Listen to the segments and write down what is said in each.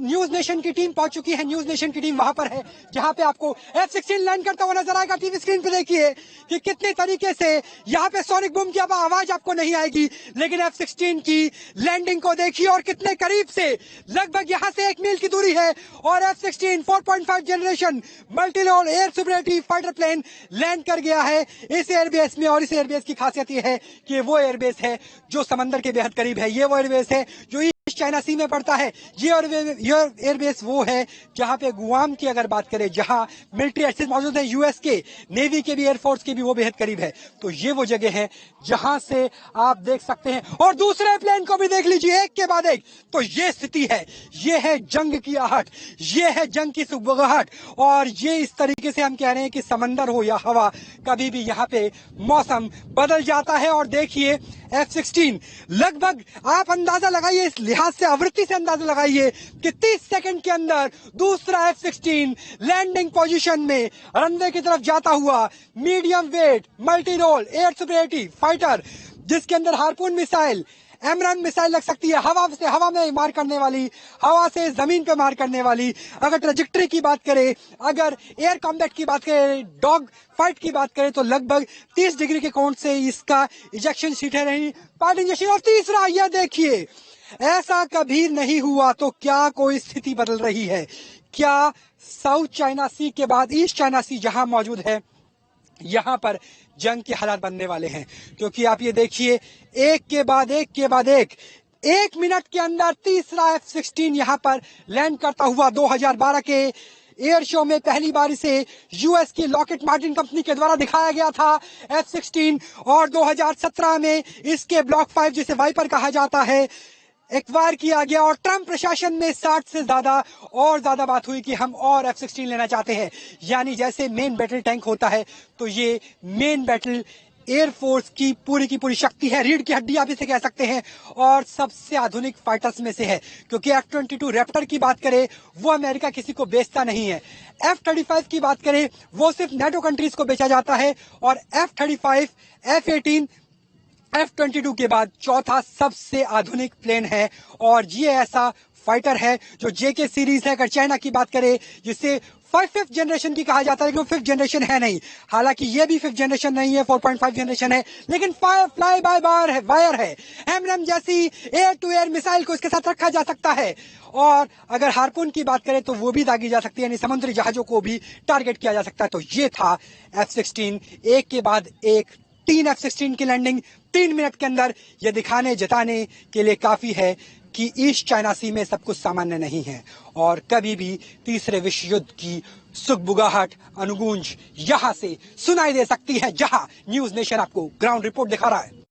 News nation की team पहुंच चुकी है। न्यूज नेशन की टीम वहां पर है जहां पे आपको F-16 लैंड करता हुआ नजर आएगा। टीवी स्क्रीन पे देखिए कि कितने तरीके से यहाँ पे सोनिक बूम की आवाज आपको नहीं आएगी, लेकिन F-16 की लैंडिंग को देखिए और कितने करीब से, लगभग यहाँ से 1 मील की दूरी है और F-16 4.5 generation multirole air superiority fighter plane land कर गया है इस एयरबेस में। और इस एयरबेस की खासियत यह है कि वो एयरबेस है जो समंदर के बेहद करीब है। ये वो एयरबेस है जो चाइना सी में पड़ता है। ये एयरबेस वो है जहां पे गुआम की अगर बात करें, जहां मिलिट्री एक्सेस मौजूद है, यूएस के, नेवी के भी, एयरफोर्स के भी, वो बेहद करीब है। तो ये वो जगह है जहां से आप देख सकते हैं। और दूसरे प्लेन को भी देख लीजिए एक के बाद एक। तो ये स्थिति है, ये है जंग की आहट, ये है जंग की सुगबुगाहट। और ये इस तरीके से हम कह रहे हैं कि समंदर हो या हवा, कभी भी यहाँ पे मौसम बदल जाता है। और देखिए F-16 लगभग आप अंदाजा लगाइए, इस लिहाज से, आवृत्ति से अंदाजा लगाइए कि 30 सेकंड के अंदर दूसरा F-16 लैंडिंग पोजीशन में रनवे की तरफ जाता हुआ medium weight multi role air superiority fighter, जिसके अंदर हार्पून मिसाइल, एमरन मिसाइल लग सकती है, हवा में मार करने वाली, हवा से जमीन पे मार करने वाली। अगर ट्रेजेक्टरी की बात करें, अगर एयर कॉम्बैट की बात करें, डॉग फाइट की बात करें, तो लगभग 30 डिग्री के कोण से इसका इजेक्शन सीटें रही, पार्ट इंजेक्शन। और तीसरा, यह देखिए, ऐसा कभी नहीं हुआ। तो क्या कोई स्थिति बदल रही है? क्या साउथ चाइना सी के बाद ईस्ट चाइना सी जहां मौजूद है, यहां पर जंग के हालात बनने वाले हैं? क्योंकि आप ये देखिए, एक के बाद एक मिनट के अंदर तीसरा F-16 यहां पर लैंड करता हुआ 2012 के एयर शो में पहली बार इसे यूएस की लॉकेट मार्टिन कंपनी के द्वारा दिखाया गया था F-16। और 2017 में इसके ब्लॉक 5, जिसे वाइपर कहा जाता है, एक्वायर किया गया। और ट्रंप प्रशासन में 60 से ज्यादा बात हुई कि हम और F-16 लेना चाहते हैं। यानी जैसे मेन बैटल टैंक होता है, तो ये मेन बैटल एयरफोर्स की पूरी शक्ति है, रीढ़ की हड्डी आप इसे कह सकते हैं। और सबसे आधुनिक फाइटर्स में से है, क्योंकि F-22 रैप्टर की बात करें, वो अमेरिका किसी को बेचता नहीं है। F-35 की बात करें, वो सिर्फ नेटो कंट्रीज को बेचा जाता है। और F-35, F-18, F-22 के बाद चौथा सबसे आधुनिक प्लेन है। और ये ऐसा फाइटर है जो जेके सीरीज है, अगर चाइना की बात करें, जिसे 5th जनरेशन की कहा जाता है, लेकिन वो 5th जनरेशन है नहीं। हालांकि ये भी 5th जनरेशन नहीं है, 4.5 जनरेशन है, लेकिन फ्लाई बाय वायर है। एमरम जैसी एयर टू एयर मिसाइल को इसके साथ रखा जा सकता है। और अगर हार्पून की बात करें तो वो भी दागी जा सकती है, यानी समुद्री जहाजों को भी टारगेट किया जा सकता है। तो ये था F-16, एक के बाद एक 3 F-16 की लैंडिंग 3 मिनट के अंदर। यह दिखाने जताने के लिए काफी है कि ईस्ट चाइना सी में सब कुछ सामान्य नहीं है। और कभी भी तीसरे विश्व युद्ध की सुगबुगाहट, अनुगूंज यहां से सुनाई दे सकती है, जहां न्यूज नेशन आपको ग्राउंड रिपोर्ट दिखा रहा है।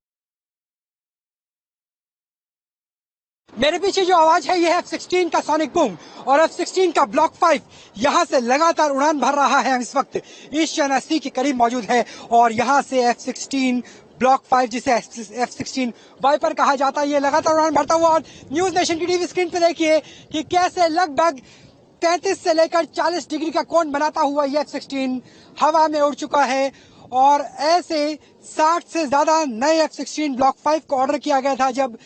मेरे पीछे जो आवाज है, यह है F-16 का सोनिक बूम और F-16 का ब्लॉक 5 यहां से लगातार उड़ान भर रहा है। इस वक्त ईस्ट चाइना सी के करीब मौजूद है और यहां से F-16 ब्लॉक 5, जिसे F-16 वाइपर कहा जाता है, ये लगातार उड़ान भरता हुआ। और न्यूज नेशन की टीवी स्क्रीन पे देखिए कि कैसे लगभग 35 से लेकर 40 डिग्री का कोण बनाता हुआ यह F-16 हवा में उड़ चुका है। और ऐसे 60 से ज्यादा नए F-16 ब्लॉक 5 को ऑर्डर किया गया था जब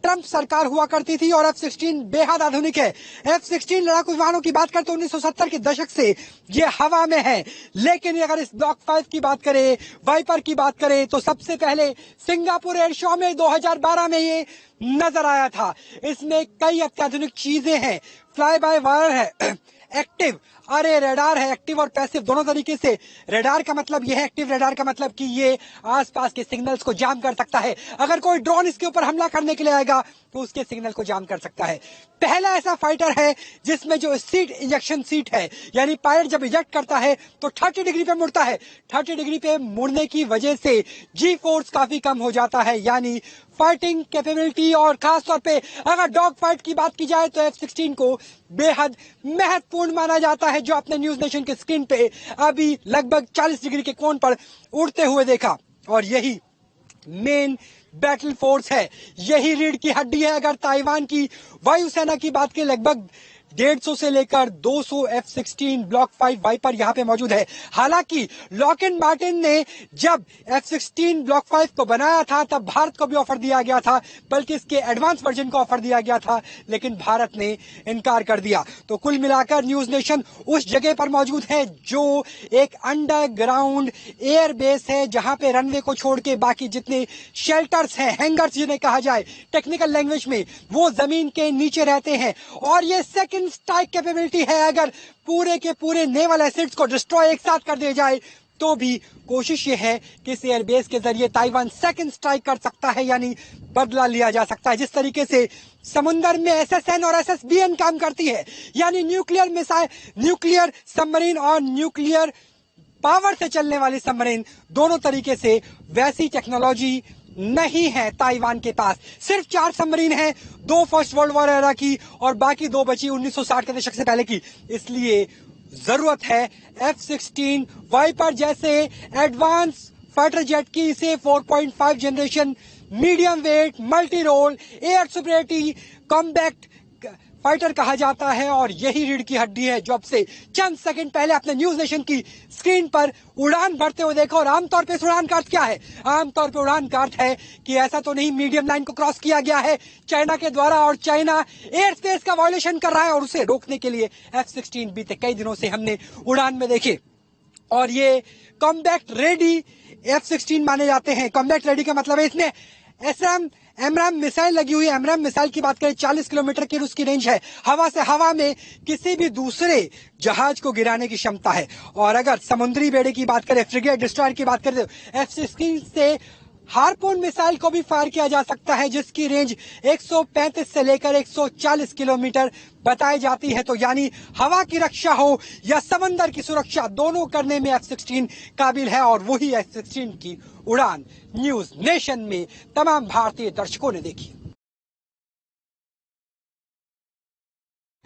ट्रंप सरकार हुआ करती थी। और F-16 बेहद आधुनिक है। F-16 लड़ाकू विमानों की बात करते 1970 के दशक से ये हवा में है। लेकिन अगर इस ब्लॉक 5 की बात करें, वाइपर की बात करें, तो सबसे पहले सिंगापुर एयर शो में 2012 में ये नजर आया था। इसमें कई अत्याधुनिक चीजें हैं, फ्लाई बाय वायर है, एक्टिव अरे रेडार है, एक्टिव और पैसिव दोनों तरीके से। रेडार का मतलब यह है, एक्टिव रेडार का मतलब कि ये आसपास के सिग्नल्स को जाम कर सकता है। अगर कोई ड्रोन इसके ऊपर हमला करने के लिए आएगा तो उसके सिग्नल को जाम कर सकता है। पहला ऐसा फाइटर है जिसमें जो सीट इंजेक्शन सीट है, यानी पायलट जब इजेक्ट करता है तो 30 डिग्री पे मुड़ता है। 30 डिग्री पे मुड़ने की वजह से जी फोर्स काफी कम हो जाता है, यानी फाइटिंग कैपेबिलिटी। और खासतौर पे अगर डॉग फाइट की बात की जाए तो F-16 को बेहद महत्वपूर्ण माना जाता है, जो आपने न्यूज नेशन के स्क्रीन पे अभी लगभग 40 डिग्री के कोण पर उड़ते हुए देखा। और यही मेन बैटल फोर्स है, यही रीढ़ की हड्डी है। अगर ताइवान की वायुसेना की बात करें, लगभग 150 से लेकर 200 F-16 ब्लॉक 5 वाइपर यहाँ पे मौजूद है। हालांकि लॉकहीड मार्टिन ने जब F-16 ब्लॉक 5 को बनाया था तब भारत को भी ऑफर दिया गया था, बल्कि इसके एडवांस वर्जन को ऑफर दिया गया था, लेकिन भारत ने इनकार कर दिया। तो कुल मिलाकर न्यूज नेशन उस जगह पर मौजूद है जो एक अंडरग्राउंड एयर बेस है, जहां पे रनवे को छोड़ के बाकी जितने शेल्टर्स हैं, हैंगर्स जिन्हें कहा जाए टेक्निकल लैंग्वेज में, वो जमीन के नीचे रहते हैं। और ये सेकंड स्ट्राइक कैपेबिलिटी है। अगर पूरे के पूरे नेवल एसेट्स को डिस्ट्रॉय एक साथ कर दिया जाए तो भी कोशिश ये है कि इस एयरबेस के जरिए ताइवान सेकंड स्ट्राइक कर सकता है, यानी बदला लिया जा सकता है। जिस तरीके से समुद्र में SSN और SSBN काम करती है, यानी न्यूक्लियर मिसाइल, न्यूक्लियर सबमरीन और न्यूक्लियर पावर से चलने वाली सबमरीन, दोनों तरीके से वैसी टेक्नोलॉजी नहीं है ताइवान के पास। सिर्फ 4 सबमरीन है, 2 फर्स्ट वर्ल्ड वॉर एरा की और बाकी 2 बची 1960 के दशक से पहले की। इसलिए जरूरत है F-16 वाइपर जैसे एडवांस फाइटर जेट की। इसे 4.5 generation medium weight multi role air superiority combat fighter कहा जाता है, और यही रीढ़ की हड्डी है जो अब से चंद सेकंड पहले अपने न्यूज नेशन की स्क्रीन पर उड़ान भरते हुए देखा। और आमतौर पे इस उड़ान का अर्थ क्या है? आमतौर पे उड़ान का अर्थ है कि ऐसा तो नहीं मीडियम लाइन को क्रॉस किया गया है चाइना के द्वारा, और चाइना एयर स्पेस का वायोलेशन कर रहा है, और उसे रोकने के लिए F-16 बीते कई दिनों से हमने उड़ान में देखे। और ये कॉम्बैक्ट रेडी F-16 माने जाते हैं। कॉम्बैक्ट रेडी का मतलब है इसमें एमराम मिसाइल लगी हुई है। एमराम मिसाइल की बात करें 40 किलोमीटर की उसकी रेंज है। हवा से हवा में किसी भी दूसरे जहाज को गिराने की क्षमता है। और अगर समुद्री बेड़े की बात करें, फ्रिगेट डिस्ट्रॉयर की बात करें, तो F-16 से हार्पून मिसाइल को भी फायर किया जा सकता है, जिसकी रेंज 135 से लेकर 140 किलोमीटर बताई जाती है। तो यानी हवा की रक्षा हो या समंदर की सुरक्षा, दोनों करने में F-16 काबिल है। और वही F-16 की उड़ान न्यूज नेशन में तमाम भारतीय दर्शकों ने देखी।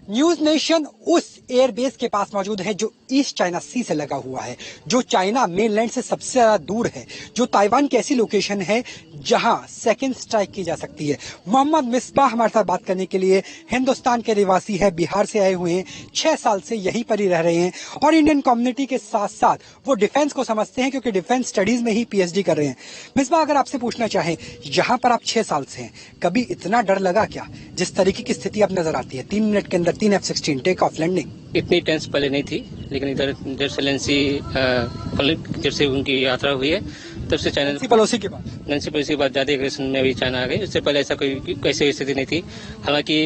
न्यूज नेशन उस एयरबेस के पास मौजूद है जो ईस्ट चाइना सी से लगा हुआ है, जो चाइना मेनलैंड से सबसे ज्यादा दूर है, जो ताइवान की ऐसी लोकेशन है जहां सेकंड स्ट्राइक की जा सकती है। मोहम्मद मिसबाह हमारे साथ बात करने के लिए हिंदुस्तान के निवासी है, बिहार से आए हुए हैं, 6 साल से यहीं पर ही रह रहे हैं और इंडियन कम्युनिटी के साथ साथ वो डिफेंस को समझते हैं क्योंकि डिफेंस स्टडीज में ही PhD कर रहे हैं। मिसबाह, अगर आपसे पूछना चाहें, यहाँ पर आप 6 साल से हैं, कभी इतना डर लगा क्या? जिस तरीके की स्थिति अब नजर आती है, 3 मिनट के अंदर 3 F-16 टेक ऑफ लैंडिंग। इतनी टेंस पहले नहीं थी, लेकिन इधर जब से जब से उनकी यात्रा हुई है तब से चाइना नैन्सी पेलोसी के बाद ज्यादा एग्रेशन में भी चाइना आ गई। उससे पहले ऐसा कोई कैसे स्थिति नहीं थी। हालांकि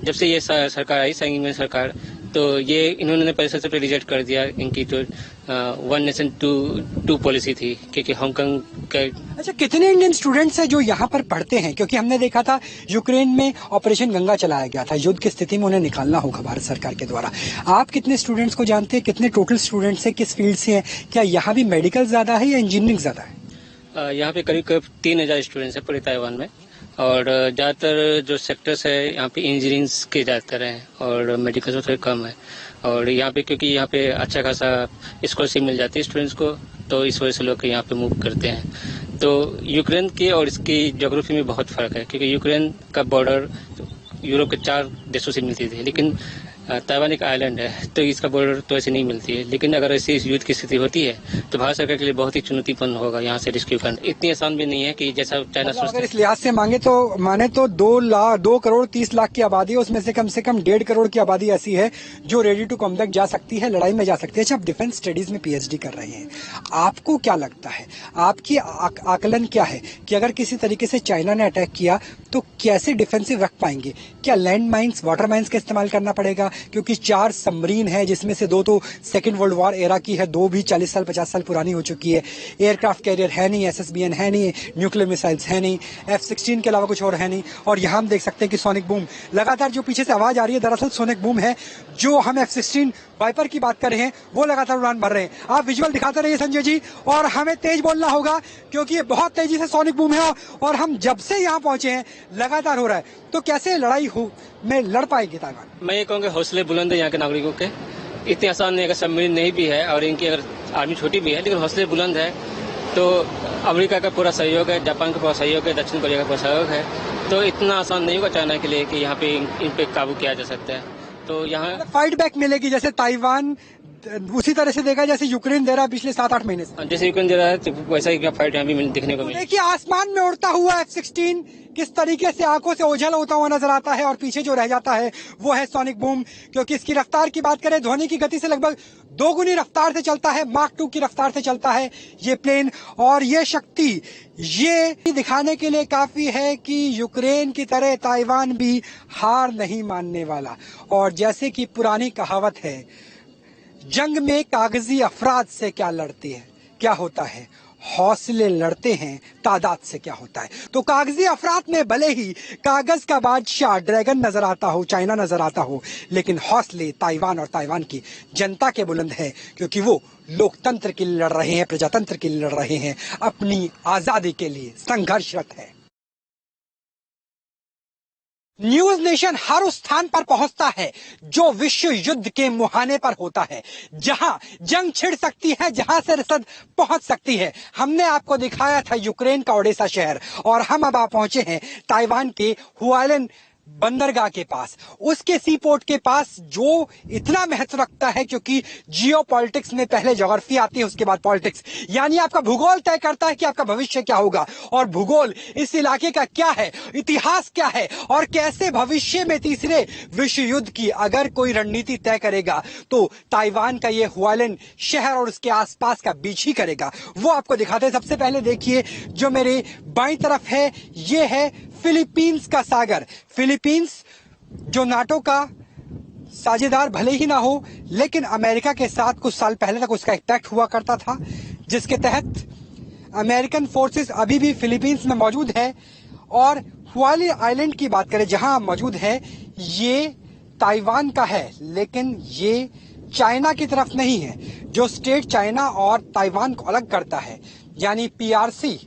जब से ये सरकार आई, सांग इंग सरकार, तो ये इन्होंने पहले सबसे पहले रिजेक्ट कर दिया इनकी जो 1 नेशन 2 पॉलिसी थी, क्योंकि हांगकांग का। अच्छा, कितने इंडियन स्टूडेंट्स हैं जो यहाँ पर पढ़ते हैं? क्योंकि हमने देखा था यूक्रेन में ऑपरेशन गंगा चलाया गया था, युद्ध की स्थिति में उन्हें निकालना होगा भारत सरकार के द्वारा। आप कितने स्टूडेंट्स को जानते हैं? कितने टोटल स्टूडेंट्स हैं? किस फील्ड से हैं? क्या यहाँ भी मेडिकल ज्यादा है या इंजीनियरिंग ज्यादा है? यहाँ पे करीब 3000 स्टूडेंट्स हैं पूरे ताइवान में, और ज्यादातर जो सेक्टर्स है यहाँ पे इंजीनियरिंग के ज्यादातर हैं और मेडिकल थोड़े कम है। और यहाँ पे क्योंकि यहाँ पे अच्छा खासा स्कॉलरशिप मिल जाती है स्टूडेंट्स को, तो इस वजह से लोग यहाँ पे मूव करते हैं। तो यूक्रेन के और इसकी ज्योग्राफी में बहुत फर्क है, क्योंकि यूक्रेन का बॉर्डर यूरोप के 4 देशों से मिलती थी, लेकिन ताइवान एक आइलैंड है तो इसका बॉर्डर तो ऐसे नहीं मिलती है। लेकिन अगर ऐसी युद्ध की स्थिति होती है तो भारत सरकार के लिए बहुत ही चुनौतीपूर्ण होगा यहाँ से रेस्क्यू करना। इतनी आसान भी नहीं है कि जैसा चाइना सोचता है। अगर इस लिहाज से माने तो 2 करोड़ 30 लाख की आबादी है, उसमें से कम 1.5 करोड़ की आबादी ऐसी है जो रेडी टू कॉम्बैट जा सकती है, लड़ाई में जा सकती है। अच्छा, आप डिफेंस स्टडीज में PhD कर रहे हैं, आपको क्या लगता है, आपकी आकलन क्या है कि अगर किसी तरीके से चाइना ने अटैक किया तो कैसे डिफेंसिव रख पाएंगे? क्या लैंड माइंस, वाटर माइंस का इस्तेमाल करना पड़ेगा? क्योंकि 4 सबमरीन है, जिसमें से 2 तो सेकेंड वर्ल्ड वॉर एरा की है, 2 भी 40 साल 50 साल पुरानी हो चुकी है। एयरक्राफ्ट कैरियर है नहीं, SSBN है नहीं, न्यूक्लियर मिसाइल्स है नहीं, F-16 के अलावा कुछ और है नहीं। और यहाँ हम देख सकते हैं कि सोनिक बूम, लगातार जो पीछे से आवाज आ रही है, दरअसल सोनिक बूम है। जो हम F-16 वाइपर की बात कर रहे हैं वो लगातार उड़ान भर रहे हैं। आप विजुअल दिखाते रहिए संजय जी, और हमें तेज बोलना होगा क्योंकि ये बहुत तेजी से सोनिक बूम है और हम जब से यहाँ पहुंचे हैं लगातार हो रहा है। तो कैसे लड़ाई में लड़ पाएंगे ताइवान? मैं ये कहूँगा हौसले बुलंद है यहाँ के नागरिकों के। इतनी आसान नहीं, अगर सबमरीन नहीं भी है और इनकी अगर आर्मी छोटी भी है, लेकिन हौसले बुलंद है। तो अमेरिका का पूरा सहयोग है, जापान का पूरा सहयोग है, दक्षिण कोरिया का पूरा सहयोग है। तो इतना आसान नहीं होगा चाइना के लिए कि यहाँ पे इन पे काबू किया जा सकता है। तो यहाँ फाइट बैक मिलेगी, जैसे ताइवान उसी तरह से देगा जैसे यूक्रेन दे रहा है पिछले 7-8 महीने से। जैसे यूक्रेन दे रहा है तो वैसा ही क्या फाइट यहाँ भी देखने को तो मिले। देखिए आसमान में उड़ता हुआ F-16 किस तरीके से आंखों से ओझल होता हुआ नजर आता है और पीछे जो रह जाता है वो है सोनिक बूम, क्योंकि इसकी रफ्तार की बात करें ध्वनि की गति से लगभग 2 गुनी रफ्तार से चलता है, माक 2 की रफ्तार से चलता है ये प्लेन। और ये शक्ति ये दिखाने के लिए काफी है कि यूक्रेन की तरह ताइवान भी हार नहीं मानने वाला। और जैसे कि पुरानी कहावत है, जंग में कागजी अफराद से क्या लड़ते हैं, क्या होता है, हौसले लड़ते हैं तादाद से क्या होता है। तो कागजी अफराद में भले ही कागज का बादशाह ड्रैगन नजर आता हो, चाइना नजर आता हो, लेकिन हौसले ताइवान और ताइवान की जनता के बुलंद है, क्योंकि वो लोकतंत्र के लिए लड़ रहे हैं, प्रजातंत्र के लिए लड़ रहे हैं, अपनी आजादी के लिए संघर्षरत है। न्यूज नेशन हर उस स्थान पर पहुंचता है जो विश्व युद्ध के मुहाने पर होता है, जहां जंग छिड़ सकती है, जहां से रसद पहुंच सकती है। हमने आपको दिखाया था यूक्रेन का ओडेसा शहर, और हम अब पहुंचे हैं ताइवान के हुआलिन बंदरगाह के पास, उसके सी पोर्ट के पास, जो इतना महत्व रखता है क्योंकि जियो पॉलिटिक्स में पहले ज्योग्राफी आती है, उसके बाद पॉलिटिक्स, यानी आपका भूगोल तय करता है कि आपका भविष्य क्या होगा। और भूगोल इस इलाके का क्या है, इतिहास क्या है, और कैसे भविष्य में तीसरे विश्व युद्ध की अगर कोई रणनीति तय करेगा तो ताइवान का ये हुआलिन शहर और उसके आसपास का बीच ही करेगा। वो आपको दिखाते हैं। सबसे पहले देखिए जो मेरे बाईं तरफ है, ये है फिलीपींस का सागर। फिलीपींस जो नाटो का साझेदार भले ही ना हो, लेकिन अमेरिका के साथ कुछ साल पहले तक उसका एक पैक्ट हुआ करता था, जिसके तहत अमेरिकन फोर्सेस अभी भी फिलीपींस में मौजूद है। और हुआली आइलैंड की बात करें जहां मौजूद है, ये ताइवान का है, लेकिन ये चाइना की तरफ नहीं है। जो स्टेट चाइना और ताइवान को अलग करता है, यानी पीआरसी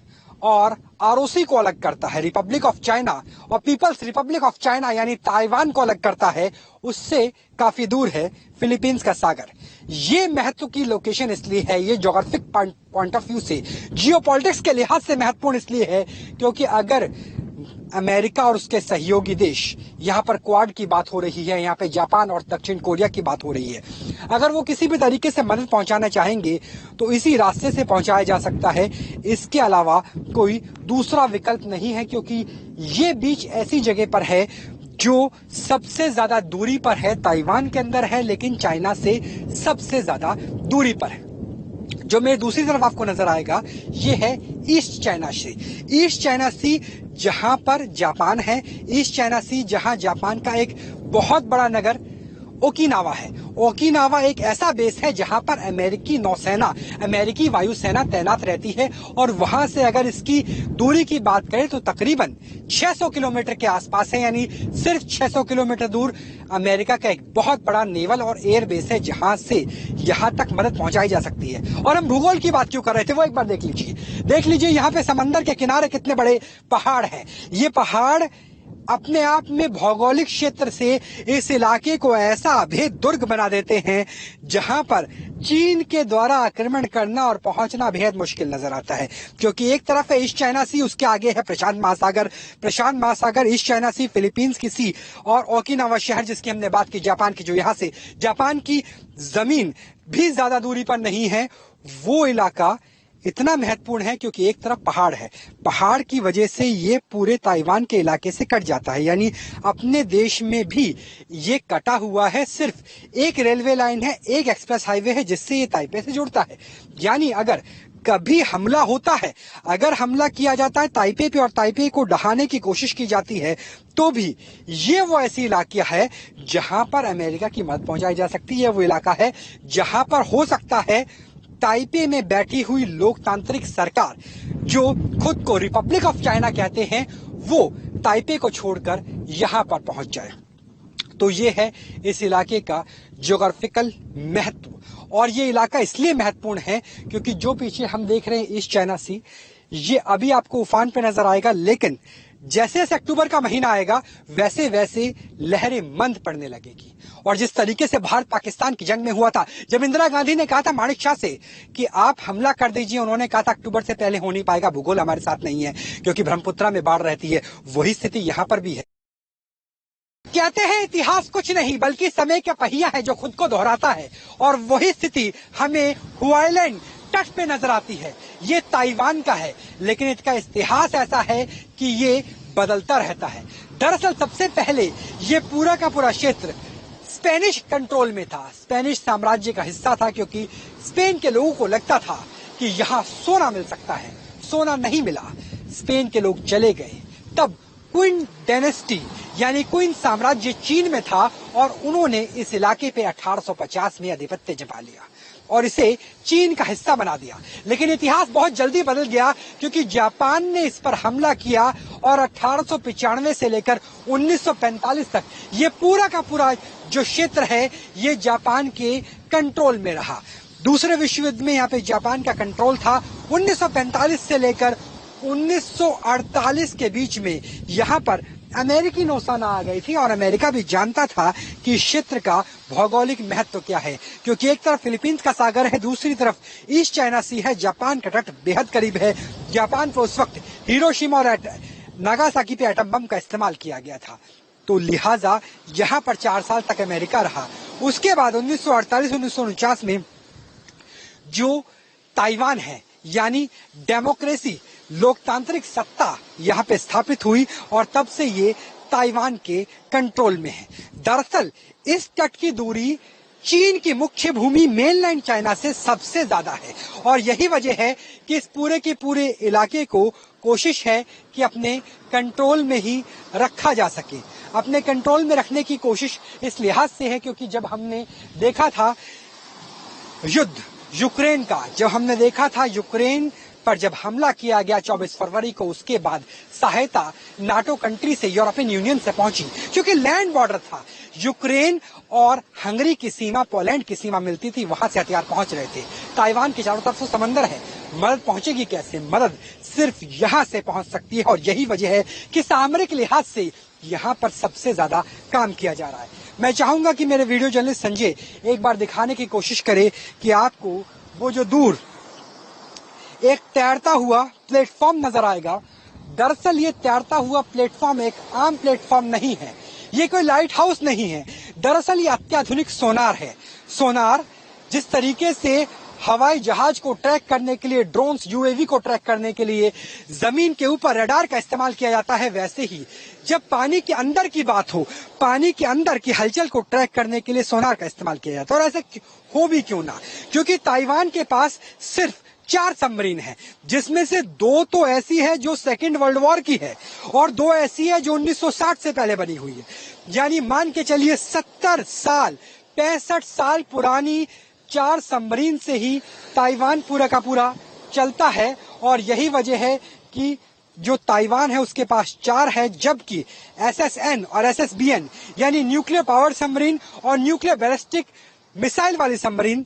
और आरओसी को अलग करता है, रिपब्लिक ऑफ चाइना और पीपल्स रिपब्लिक ऑफ चाइना यानी ताइवान को अलग करता है, उससे काफी दूर है फिलीपींस का सागर। ये महत्व की लोकेशन इसलिए है, ये ज्योग्राफिक पॉइंट ऑफ व्यू से, जियोपॉलिटिक्स के लिहाज से महत्वपूर्ण इसलिए है क्योंकि अगर अमेरिका और उसके सहयोगी देश, यहाँ पर क्वाड की बात हो रही है, यहाँ पे जापान और दक्षिण कोरिया की बात हो रही है, अगर वो किसी भी तरीके से मदद पहुंचाना चाहेंगे तो इसी रास्ते से पहुंचाया जा सकता है। इसके अलावा कोई दूसरा विकल्प नहीं है, क्योंकि ये बीच ऐसी जगह पर है जो सबसे ज्यादा दूरी पर है, ताइवान के अंदर है लेकिन चाइना से सबसे ज्यादा दूरी पर है। जो मेरे दूसरी तरफ आपको नजर आएगा, ये है ईस्ट चाइना सी। ईस्ट चाइना सी जहां पर जापान है, ईस्ट चाइना सी जहां जापान का एक बहुत बड़ा नगर ओकिनावा है। ओकिनावा एक ऐसा बेस है जहां पर अमेरिकी नौसेना, अमेरिकी वायुसेना तैनात रहती है, और वहां से अगर इसकी दूरी की बात करें तो तकरीबन 600 किलोमीटर के आसपास है, यानी सिर्फ 600 किलोमीटर दूर अमेरिका का एक बहुत बड़ा नेवल और एयर बेस है, जहां से यहां तक मदद पहुंचाई जा सकती है। और हम भूगोल की बात क्यों कर रहे थे वो एक बार देख लीजिए यहाँ पे समंदर के किनारे कितने बड़े पहाड़ हैं। ये पहाड़ अपने आप में भौगोलिक क्षेत्र से इस इलाके को ऐसा अभेद दुर्ग बना देते हैं जहां पर चीन के द्वारा आक्रमण करना और पहुंचना बेहद मुश्किल नजर आता है, क्योंकि एक तरफ है ईस्ट चाइना सी, उसके आगे है प्रशांत महासागर, ईस्ट चाइना सी, फिलीपींस की सी, और ओकिनावा शहर जिसकी हमने बात की जापान की, जो यहाँ से जापान की जमीन भी ज्यादा दूरी पर नहीं है। वो इलाका इतना महत्वपूर्ण है क्योंकि एक तरफ पहाड़ है, पहाड़ की वजह से ये पूरे ताइवान के इलाके से कट जाता है, यानी अपने देश में भी ये कटा हुआ है। सिर्फ एक रेलवे लाइन है, एक एक्सप्रेस हाईवे है जिससे ये ताइपे से जुड़ता है। यानी अगर कभी हमला होता है, अगर हमला किया जाता है ताइपे पे और ताइपे को ढहाने की कोशिश की जाती है, तो भी ये वो ऐसी इलाका है जहां पर अमेरिका की मदद पहुंचाई जा सकती है। वो इलाका है जहां पर हो सकता है ताइपे में बैठी हुई लोकतांत्रिक सरकार, जो खुद को रिपब्लिक ऑफ चाइना कहते हैं, वो ताइपे को छोड़कर यहां पर पहुंच जाए। तो ये है इस इलाके का ज्योग्राफिकल महत्व। और ये इलाका इसलिए महत्वपूर्ण है क्योंकि जो पीछे हम देख रहे हैं ईस्ट चाइना सी, ये अभी आपको उफान पे नजर आएगा, लेकिन जैसे जैसे अक्टूबर का महीना आएगा वैसे वैसे लहरें मंद पड़ने लगेगी। और जिस तरीके से भारत पाकिस्तान की जंग में हुआ था, जब इंदिरा गांधी ने कहा था माणिक शाह से कि आप हमला कर दीजिए, उन्होंने कहा था अक्टूबर से पहले हो नहीं पाएगा, भूगोल हमारे साथ नहीं है क्योंकि ब्रह्मपुत्रा में बाढ़ रहती है। वही स्थिति यहां पर भी है। कहते हैं इतिहास कुछ नहीं बल्कि समय का पहिया है जो खुद को दोहराता है, और वही स्थिति हमें हुआईलैंड तट पे नजर आती है। ये ताइवान का है, लेकिन इसका इतिहास ऐसा है कि ये बदलता रहता है। दरअसल सबसे पहले ये पूरा का पूरा क्षेत्र स्पेनिश कंट्रोल में था, स्पेनिश साम्राज्य का हिस्सा था, क्योंकि स्पेन के लोगों को लगता था कि यहाँ सोना मिल सकता है। सोना नहीं मिला, स्पेन के लोग चले गए। तब क्वीन डायनेस्टी यानी क्वीन साम्राज्य चीन में था, और उन्होंने इस इलाके पे 1850 में आधिपत्य जमा लिया और इसे चीन का हिस्सा बना दिया। लेकिन इतिहास बहुत जल्दी बदल गया, क्योंकि जापान ने इस पर हमला किया और 1895 से लेकर 1945 तक ये पूरा का पूरा जो क्षेत्र है ये जापान के कंट्रोल में रहा। दूसरे विश्व युद्ध में यहाँ पे जापान का कंट्रोल था। 1945 से लेकर 1948 के बीच में यहाँ पर अमेरिकी नौसेना आ गई थी, और अमेरिका भी जानता था कि इस क्षेत्र का भौगोलिक महत्व क्या है, क्योंकि एक तरफ फिलीपींस का सागर है, दूसरी तरफ ईस्ट चाइना सी है, जापान का तट बेहद करीब है। जापान को उस वक्त हिरोशिमा और नागासाकी पे एटम बम का इस्तेमाल किया गया था, तो लिहाजा यहाँ पर 4 साल तक अमेरिका रहा। उसके बाद 1948-1949 में जो ताइवान है यानी डेमोक्रेसी, लोकतांत्रिक सत्ता यहाँ पे स्थापित हुई, और तब से ये ताइवान के कंट्रोल में है। दरअसल इस तट की दूरी चीन की मुख्य भूमि मेनलैंड चाइना से सबसे ज्यादा है, और यही वजह है कि इस पूरे के पूरे इलाके को कोशिश है कि अपने कंट्रोल में ही रखा जा सके। अपने कंट्रोल में रखने की कोशिश इस लिहाज से है क्योंकि जब हमने देखा था युद्ध यूक्रेन का, जब हमने देखा था यूक्रेन पर जब हमला किया गया 24 फरवरी को, उसके बाद सहायता नाटो कंट्री से, यूरोपियन यूनियन से पहुंची, क्योंकि लैंड बॉर्डर था। यूक्रेन और हंगरी की सीमा, पोलैंड की सीमा मिलती थी, वहां से हथियार पहुंच रहे थे। ताइवान के चारों तरफ से समंदर है, मदद पहुंचेगी कैसे? मदद सिर्फ यहां से पहुंच सकती है, और यही वजह है कि सामरिक लिहाज से यहाँ पर सबसे ज्यादा काम किया जा रहा है। मैं चाहूंगा कि मेरे वीडियो जर्नलिस्ट संजय एक बार दिखाने की कोशिश करे कि आपको वो जो दूर एक तैरता हुआ प्लेटफॉर्म नजर आएगा। दरअसल ये तैरता हुआ प्लेटफॉर्म एक आम प्लेटफॉर्म नहीं है, ये कोई लाइट हाउस नहीं है। दरअसल ये अत्याधुनिक सोनार है। सोनार जिस तरीके से हवाई जहाज को ट्रैक करने के लिए, ड्रोन्स यूएवी को ट्रैक करने के लिए जमीन के ऊपर रडार का इस्तेमाल किया जाता है, वैसे ही जब पानी के अंदर की बात हो, पानी के अंदर की हलचल को ट्रैक करने के लिए सोनार का इस्तेमाल किया जाता है। और ऐसे हो भी क्यों ना, क्योंकि ताइवान के पास सिर्फ 4 सबमरीन है, जिसमें से 2 तो ऐसी है जो सेकेंड वर्ल्ड वॉर की है, और 2 ऐसी है जो 1960 से पहले बनी हुई है। यानी मान के चलिए 70 साल 65 साल पुरानी 4 सबमरीन से ही ताइवान पूरा का पूरा चलता है। और यही वजह है कि जो ताइवान है उसके पास 4 है, जबकि SSN और SSBN यानी न्यूक्लियर पावर सबमरीन और न्यूक्लियर बैलिस्टिक मिसाइल वाली सबमरीन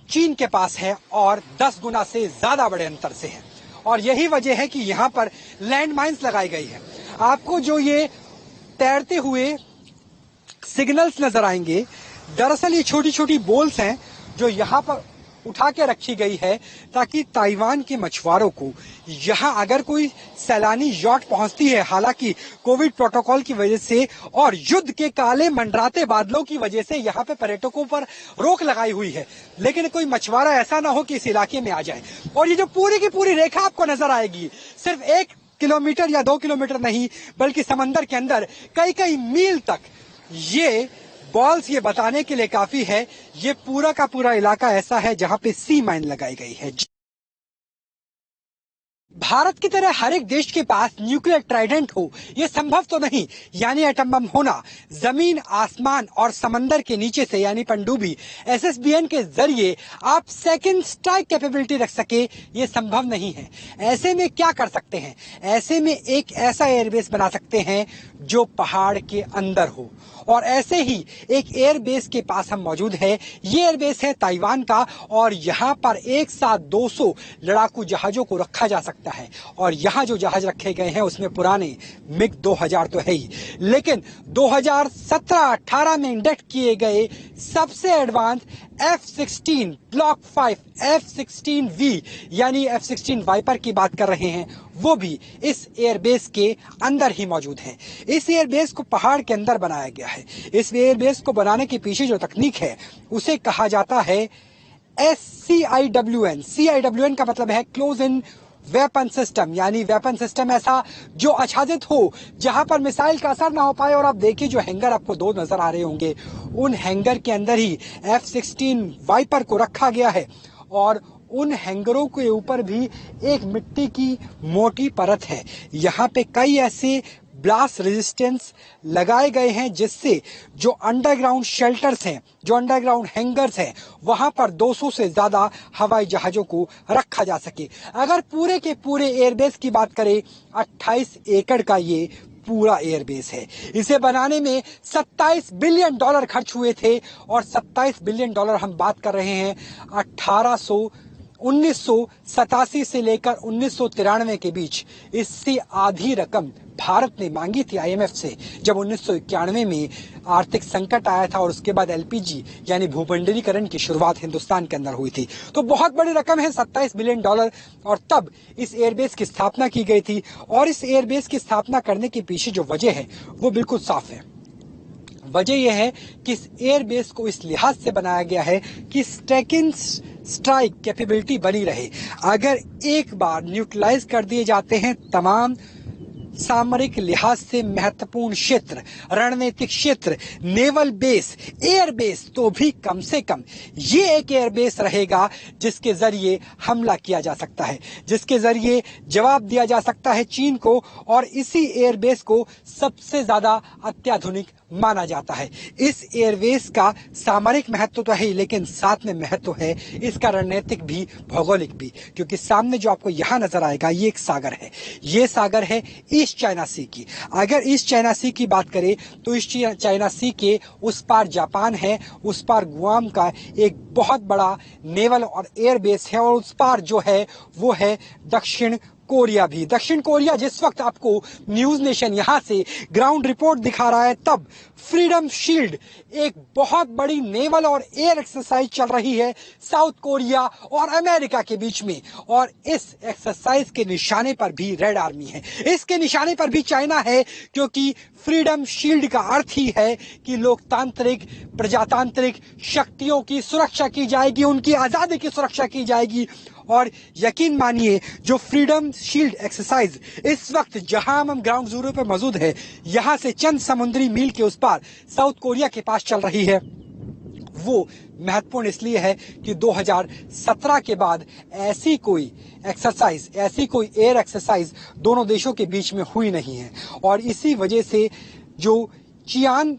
चीन के पास है, और 10 गुना से ज्यादा बड़े अंतर से है। और यही वजह है कि यहाँ पर लैंड माइन्स लगाई गई है। आपको जो ये तैरते हुए सिग्नल्स नजर आएंगे, दरअसल ये छोटी छोटी बोल्स हैं जो यहाँ पर उठा के रखी गई है, ताकि ताइवान के मछुआरों को यहाँ अगर कोई सैलानी यॉट पहुंचती है, हालांकि कोविड प्रोटोकॉल की वजह से और युद्ध के काले मंडराते बादलों की वजह से यहाँ पे पर्यटकों पर रोक लगाई हुई है, लेकिन कोई मछुआरा ऐसा ना हो कि इस इलाके में आ जाए। और ये जो पूरी की पूरी रेखा आपको नजर आएगी, सिर्फ 1 किलोमीटर या 2 किलोमीटर नहीं, बल्कि समंदर के अंदर कई कई मील तक ये बॉल्स ये बताने के लिए काफी है, ये पूरा का पूरा इलाका ऐसा है जहां पे सी माइन लगाई गई है। भारत की तरह हर एक देश के पास न्यूक्लियर ट्राइडेंट हो, यह संभव तो नहीं। यानी एटम बम होना जमीन, आसमान और समंदर के नीचे से, यानी पनडुब्बी SSBN के जरिए आप सेकंड स्ट्राइक कैपेबिलिटी रख सके, ये संभव नहीं है। ऐसे में क्या कर सकते हैं? ऐसे में एक ऐसा एयरबेस बना सकते हैं जो पहाड़ के अंदर हो, और ऐसे ही एक एयरबेस के पास हम मौजूद है। ये एयरबेस है ताइवान का, और यहाँ पर एक साथ 200 लड़ाकू जहाजों को रखा जा सकता सकता है। और यहाँ जो जहाज रखे गए हैं उसमें पुराने मिग 2000 तो है ही, लेकिन 2017-18 में इंडक्ट किए गए सबसे एडवांस F-16 ब्लॉक 5 F-16V यानी F-16 वाइपर की बात कर रहे हैं, वो भी इस एयरबेस के अंदर ही मौजूद है। इस एयरबेस को पहाड़ के अंदर बनाया गया है। इस एयरबेस को बनाने के पीछे जो तकनीक है उसे कहा जाता है CIWN। CIWN का मतलब है क्लोज इन वेपन सिस्टम, यानी वेपन सिस्टम ऐसा जो आच्छादित हो, जहां पर मिसाइल का असर ना हो पाए। और आप देखिए जो हैंगर आपको दो नजर आ रहे होंगे, उन हैंगर के अंदर ही F-16 वाइपर को रखा गया है। और उन हैंगरों के ऊपर भी एक मिट्टी की मोटी परत है। यहाँ पे कई ऐसे ब्लास्ट रेजिस्टेंस लगाए गए हैं जिससे जो अंडरग्राउंड शेल्टर्स हैं, जो अंडरग्राउंड हैंगर्स हैं, वहां पर 200 से ज्यादा हवाई जहाजों को रखा जा सके। अगर पूरे के पूरे एयरबेस की बात करें, 28 एकड़ का ये पूरा एयरबेस है। इसे बनाने में $27 बिलियन खर्च हुए थे। और $27 बिलियन हम बात कर रहे हैं 1987 से लेकर 1993 के बीच। इससे आधी रकम भारत ने मांगी थी IMF से जब 1991 में आर्थिक संकट आया था और उसके बाद LPG यानी भूमंडलीकरण की शुरुआत हिंदुस्तान के अंदर हुई थी। तो बहुत बड़ी रकम है, $27 बिलियन। और तब इस एयरबेस की स्थापना की गई थी। और इस एयरबेस की स्थापना करने के पीछे जो वजह है वो बिल्कुल साफ है। वजह यह है कि इस एयरबेस को इस लिहाज से बनाया गया है कि सेकंड स्ट्राइक कैपेबिलिटी बनी रहे। अगर एक बार न्यूट्रलाइज कर दिए जाते हैं तमाम सामरिक लिहाज से महत्वपूर्ण क्षेत्र, रणनीतिक क्षेत्र, नेवल बेस, एयरबेस, तो भी कम से कम ये एक एयरबेस रहेगा जिसके जरिए हमला किया जा सकता है, जिसके जरिए जवाब दिया जा सकता है चीन को। और इसी एयरबेस को सबसे ज्यादा अत्याधुनिक माना जाता है। इस एयरबेस का सामरिक महत्व तो है ही, लेकिन साथ में महत्व है इसका रणनीतिक भी, भौगोलिक भी। क्योंकि सामने जो आपको यहाँ नजर आएगा ये एक सागर है। ये सागर है ईस्ट चाइना सी की। अगर ईस्ट चाइना सी की बात करें तो ईस्ट चाइना सी के उस पार जापान है, उस पार गुआम का एक बहुत बड़ा नेवल और एयरबेस है। और उस पार जो है वो है दक्षिण कोरिया भी। दक्षिण कोरिया जिस वक्त आपको न्यूज नेशन यहां से ग्राउंड रिपोर्ट दिखा रहा है, तब फ्रीडम शील्ड एक बहुत बड़ी नेवल और एयर एक्सरसाइज चल रही है साउथ कोरिया और अमेरिका के बीच में। और इस एक्सरसाइज के निशाने पर भी रेड आर्मी है, इसके निशाने पर भी चाइना है। क्योंकि फ्रीडम शील्ड का अर्थ ही है कि लोकतांत्रिक प्रजातांत्रिक शक्तियों की सुरक्षा की जाएगी, उनकी आजादी की सुरक्षा की जाएगी। और यकीन मानिए जो फ्रीडम शील्ड एक्सरसाइज इस वक्त जहां हम ग्राउंड जीरो पे मौजूद है, यहां से चंद समुद्री मील के उस पार साउथ कोरिया के पास चल रही है, वो महत्वपूर्ण इसलिए है कि 2017 के बाद ऐसी कोई एक्सरसाइज, ऐसी कोई एयर एक्सरसाइज दोनों देशों के बीच में हुई नहीं है। और इसी वजह से जो चियान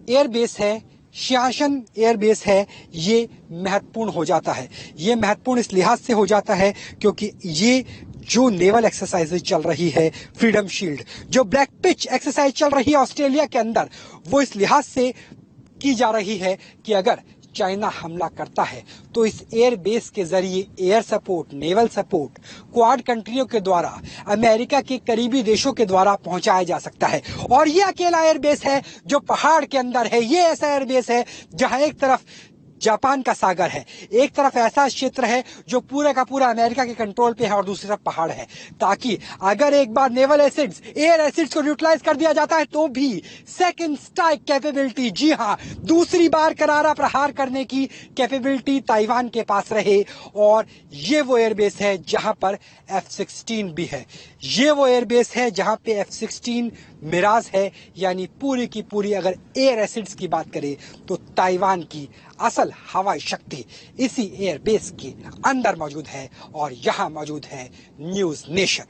एयरबेस है, शियाशन एयरबेस है, ये महत्वपूर्ण हो जाता है। ये महत्वपूर्ण इस लिहाज से हो जाता है क्योंकि ये जो नेवल एक्सरसाइज चल रही है, फ्रीडम शील्ड, जो ब्लैक पिच एक्सरसाइज चल रही है ऑस्ट्रेलिया के अंदर, वो इस लिहाज से की जा रही है कि अगर चाइना हमला करता है तो इस एयर बेस के जरिए air support, naval support quad कंट्रियों के द्वारा, अमेरिका के करीबी देशों के द्वारा पहुंचाया जा सकता है। और ये अकेला एयर बेस है जो पहाड़ के अंदर है। ये ऐसा एयर बेस है जहां एक तरफ जापान का सागर है, एक तरफ ऐसा क्षेत्र है जो पूरा का पूरा अमेरिका के कंट्रोल पे है और दूसरी तरफ पहाड़ है, ताकि अगर एक बार नेवल एसिड्स, एयर एसिड्स को न्यूट्रलाइज कर दिया जाता है तो भी सेकंड स्ट्राइक कैपेबिलिटी, जी हां, दूसरी बार करारा प्रहार करने की कैपेबिलिटी ताइवान के पास रहे। और ये वो एयरबेस है जहां पर F-16 भी है। ये वो एयरबेस है जहां पे F-16 मिराज है, यानी पूरी की पूरी अगर एयर एसिड्स की बात करें तो ताइवान की असल हवाई शक्ति इसी एयरबेस के अंदर मौजूद है। और यहां मौजूद है न्यूज नेशन।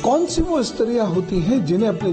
कौन सी वो स्त्रियां होती हैं जिन्हें अपने